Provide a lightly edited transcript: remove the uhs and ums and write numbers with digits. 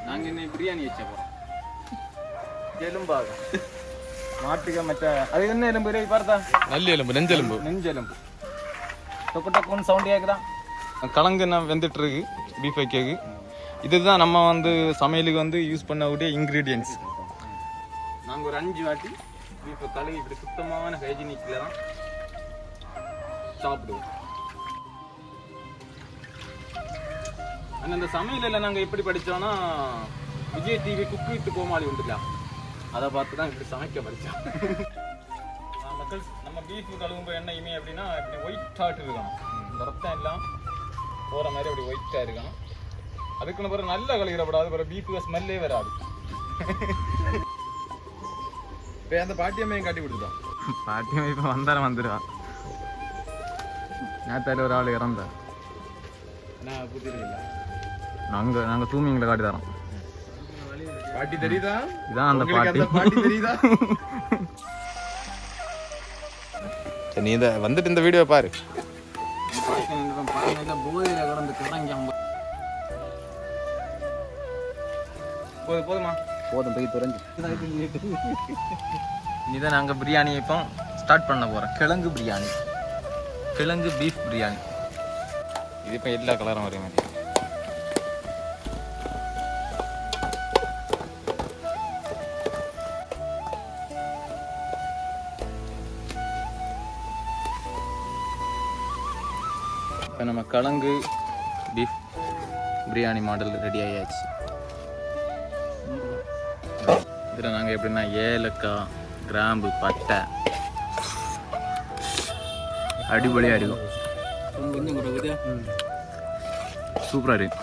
நாங்கள் என்ன பிரியாணி வச்சப்போ எலும்பாக மாட்டுக்க மற்ற அது என்ன எலும்பு பார்த்தா நல்ல எலும்பு நெஞ்செலும்பு நெஞ்செலும்பு டொக்கு டக்குன்னு சவுண்ட் கேட்குதான். கலங்கு நான் வெந்துட்டு இருக்கு பீஃப் வைக்கக்கு. இதுதான் நம்ம வந்து சமையலுக்கு வந்து யூஸ் பண்ணக்கூடிய இன்க்ரீடியன்ஸ். நாங்கள் ஒரு 5 வாட்டி பீஃபை கழுவி இப்படி சுத்தமான ஹைஜீனிக்கில் தான் சாப்பிடுவோம். ஆனால் இந்த சமையலில் நாங்கள் எப்படி படித்தோன்னா விஜய் டிவி குக் வித் கோமாளி உண்டுல அதை பார்த்து தான் இப்படி சமைக்க படித்தோம். மக்கள் நம்ம பீஃப் கழுவும்போது என்ன இமே அப்படின்னா இப்படி ஒயிட்டாட்டு இருக்கணும். இந்த ரத்தம் எல்லாம் போகிற மாதிரி அப்படி ஒயிட்டாக இருக்கணும். அதுக்குன்னு பிறகு நல்லா கழுவிடப்படாது, பிறகு பீஃபுக்கு ஸ்மெல்லே வராது. இப்போ அந்த பாட்டியம்மையும் காட்டி கொடுத்துட்டான். பாட்டியம்மை இப்போ வந்துடுவான். நேற்று ஒரு ஆள் இறந்தார். நான் புத்திருக்கல. நாங்கள் தூமிங்களை காட்டி தரோம். பாட்டி தெரியுதா? இதான் அந்த பாட்டி தெரியுதா? நீ இதை வந்துட்டு இந்த வீடியோ பாரு. போதையில் கிடந்து கிடங்க போதுமா போதும் போய் துறைஞ்சு. இனிதான் நாங்கள் பிரியாணி இப்போ ஸ்டார்ட் பண்ண போகிறோம். கிழங்கு பிரியாணி, கிழங்கு பீஃப் பிரியாணி. இது இப்போ எல்லா கலரும் வர மாதிரி. இப்போ நம்ம கிழங்கு பீஃப் பிரியாணி மாடல் ரெடி ஆகியாச்சு. இதில் நாங்கள் எப்படின்னா ஏலக்காய், கிராம்பு, பட்டை அடிப்பொலியாக இருக்கும். சூப்பராக இருக்கு.